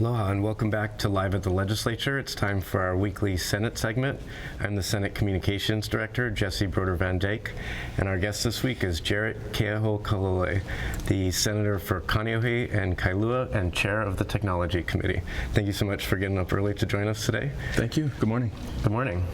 Aloha and welcome back to Live at the Legislature. It's time for our weekly Senate segment. I'm the Senate Communications Director, Jesse Broder Van Dyke, and our guest this week is Jarrett Keohokalole, the Senator for Kaneohe and Kailua and Chair of the Technology Committee. Thank you so much for getting up early to join us today. Thank you. Good morning. Good morning.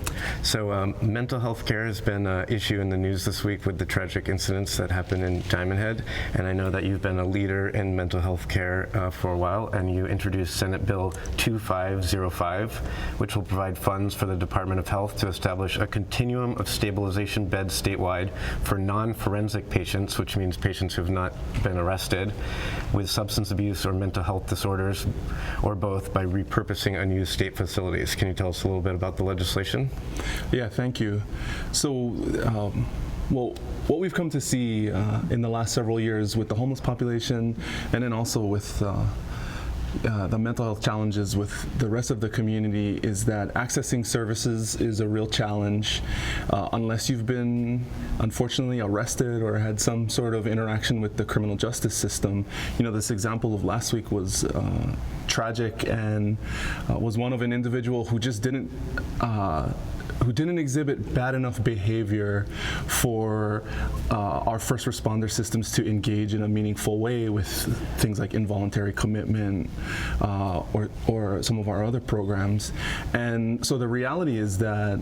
So mental health care has been an issue in the news this week with the tragic incidents that happened in Diamond Head, and I know that you've been a leader in mental health care for a while, and you introduced Senate Bill 2505, which will provide funds for the Department of Health to establish a continuum of stabilization beds statewide for non-forensic patients, which means patients who have not been arrested, with substance abuse or mental health disorders, or both, by repurposing unused state facilities. Can you tell us a little bit about the legislation? Yeah, thank you. So, well, what we've come to see in the last several years with the homeless population, and then also with the mental health challenges with the rest of the community, is that accessing services is a real challenge unless you've been unfortunately arrested or had some sort of interaction with the criminal justice system. You know, this example of last week was tragic and was one of an individual who just didn't exhibit bad enough behavior for our first responder systems to engage in a meaningful way with things like involuntary commitment or some of our other programs. And so the reality is that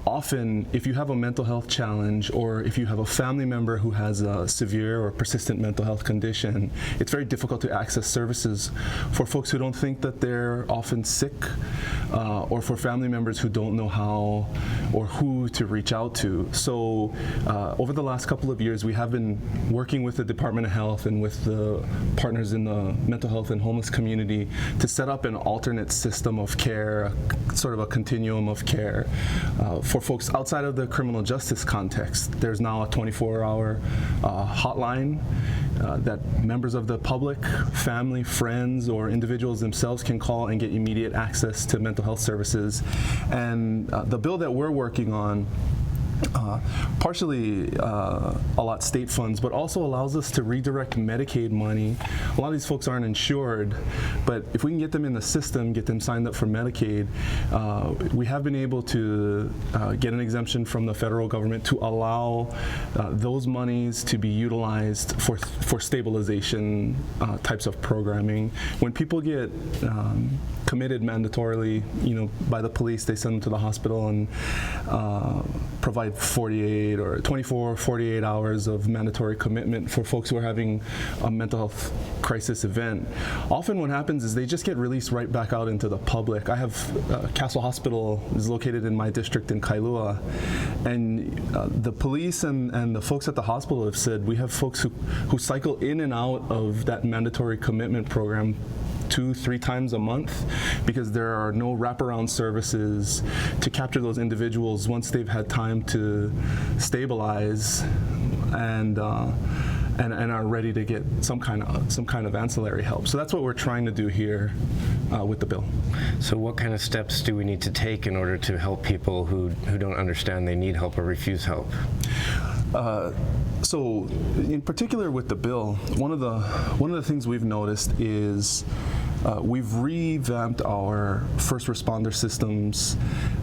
often if you have a mental health challenge, or if you have a family member who has a severe or persistent mental health condition, it's very difficult to access services for folks who don't think that they're often sick, or for family members who don't know how or who to reach out to. So over the last couple of years, we have been working with the Department of Health and with the partners in the mental health and homeless community to set up an alternate system of care, sort of a continuum of care for folks outside of the criminal justice context. There's now a 24-hour hotline that members of the public, family, friends, or individuals themselves can call and get immediate access to mental health services. And the bill that we're working on partially allot state funds, but also allows us to redirect Medicaid money. A lot of these folks aren't insured, but if we can get them in the system, get them signed up for Medicaid, we have been able to get an exemption from the federal government to allow those monies to be utilized for stabilization types of programming. When people get committed mandatorily, by the police, they send them to the hospital and provide 48 or 24 or 48 hours of mandatory commitment for folks who are having a mental health crisis event. Often what happens is they just get released right back out into the public. I have Castle Hospital is located in my district in Kailua, and the police and the folks at the hospital have said we have folks who cycle in and out of that mandatory commitment program 2-3 times a month, because there are no wraparound services to capture those individuals once they've had time to stabilize and are ready to get some kind of ancillary help. So that's what we're trying to do here with the bill. So what kind of steps do we need to take in order to help people who don't understand they need help or refuse help? So in particular with the bill, one of the things we've noticed is we've revamped our first responder systems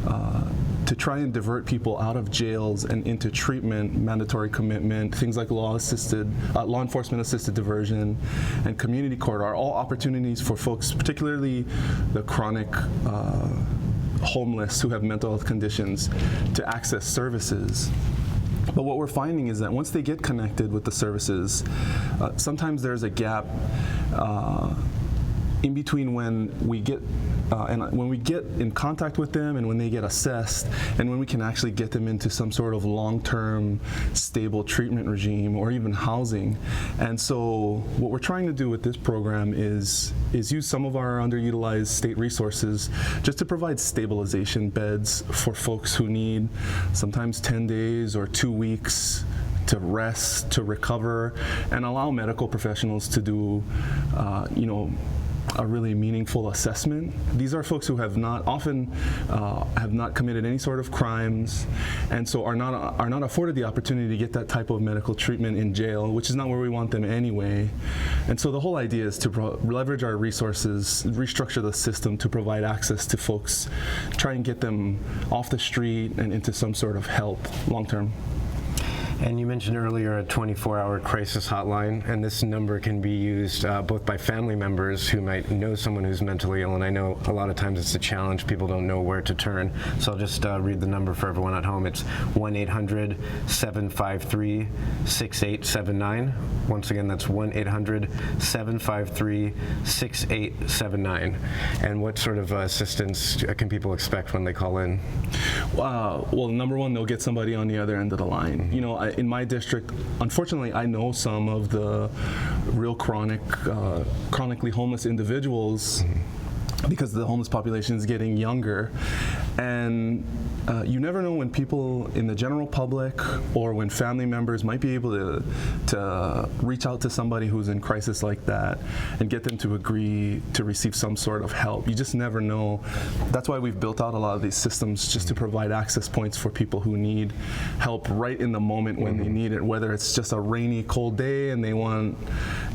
to try and divert people out of jails and into treatment, mandatory commitment, things like law enforcement assisted diversion, and community court are all opportunities for folks, particularly the chronic homeless who have mental health conditions, to access services. But what we're finding is that once they get connected with the services, sometimes there's a gap in between when we get in contact with them and when they get assessed and when we can actually get them into some sort of long-term stable treatment regime or even housing. And so what we're trying to do with this program is use some of our underutilized state resources just to provide stabilization beds for folks who need sometimes 10 days or 2 weeks to rest, to recover, and allow medical professionals to do a really meaningful assessment. These are folks who have not often have not committed any sort of crimes, and so are not afforded the opportunity to get that type of medical treatment in jail, which is not where we want them anyway. And so the whole idea is to leverage our resources, restructure the system to provide access to folks, try and get them off the street and into some sort of help long term. And you mentioned earlier a 24-hour crisis hotline, and this number can be used both by family members who might know someone who's mentally ill, and I know a lot of times it's a challenge, people don't know where to turn. So I'll just read the number for everyone at home. It's 1-800-753-6879. Once again, that's 1-800-753-6879. And what sort of assistance can people expect when they call in? Well, number one, they'll get somebody on the other end of the line. You know, in my district, unfortunately, I know some of the real chronically homeless individuals because the homeless population is getting younger. And you never know when people in the general public or when family members might be able to reach out to somebody who's in crisis like that and get them to agree to receive some sort of help. You just never know. That's why we've built out a lot of these systems just to provide access points for people who need help right in the moment when they need it, whether it's just a rainy, cold day and they want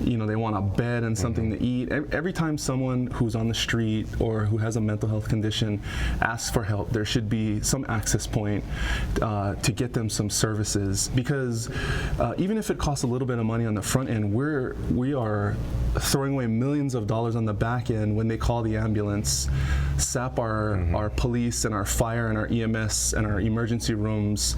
a bed and something to eat. Every time someone who's on the street or who has a mental health condition asks for help, there should be some access point to get them some services, because even if it costs a little bit of money on the front end, we are throwing away millions of dollars on the back end when they call the ambulance, sap our police and our fire and our EMS and our emergency rooms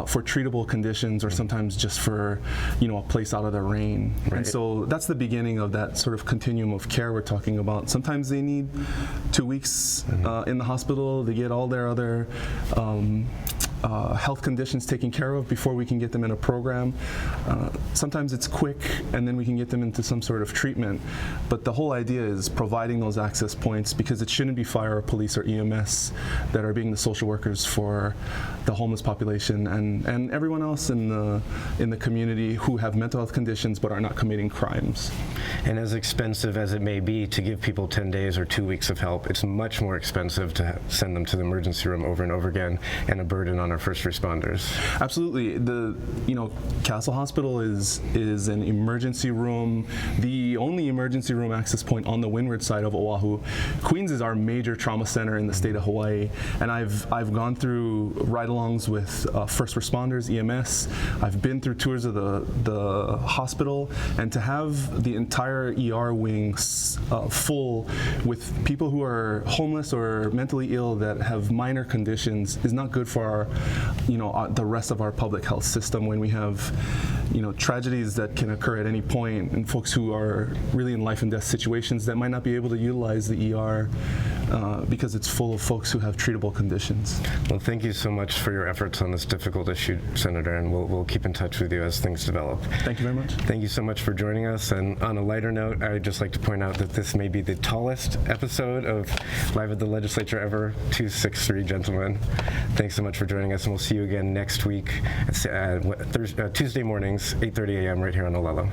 for treatable conditions, or sometimes just for a place out of the rain. Right. And so that's the beginning of that sort of continuum of care we're talking about. Sometimes they need 2 weeks in the hospital to get all their other health conditions taken care of before we can get them in a program. Sometimes it's quick and then we can get them into some sort of treatment. But the whole idea is providing those access points, because it shouldn't be fire or police or EMS that are being the social workers for the homeless population and everyone else in the community who have mental health conditions but are not committing crimes. And as expensive as it may be to give people 10 days or 2 weeks of help, it's much more expensive to send them to the emergency room over and over again, and a burden on our first responders. Absolutely. Castle Hospital is an emergency room, the only emergency room access point on the windward side of Oahu. Queens is our major trauma center in the state of Hawaii, and I've gone through ride-alongs with first responders, EMS. I've been through tours of the hospital, and to have the entire ER wings full with people who are homeless or mentally ill that have minor conditions is not good for the rest of our public health system, when we have tragedies that can occur at any point, and folks who are really in life and death situations that might not be able to utilize the ER because it's full of folks who have treatable conditions. Well, thank you so much for your efforts on this difficult issue, Senator, and we'll keep in touch with you as things develop. Thank you very much. Thank you so much for joining us. And on a lighter note, I'd just like to point out that this may be the tallest episode of Live at the Legislature ever. 263, gentlemen. Thanks so much for joining us, and we'll see you again next week, Tuesday mornings, 8:30 a.m. right here on Olelo.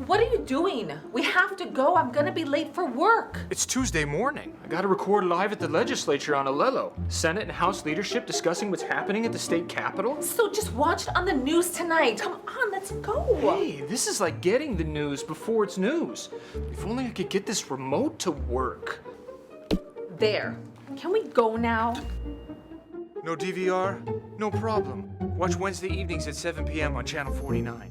What are you doing? We have to go. I'm gonna be late for work. It's Tuesday morning. I gotta record live at the legislature on Olelo. Senate and House leadership discussing what's happening at the state capitol. So just watch it on the news tonight. Come on, let's go. Hey, this is like getting the news before it's news. If only I could get this remote to work. There. Can we go now? No DVR? No problem. Watch Wednesday evenings at 7 p.m. on Channel 49.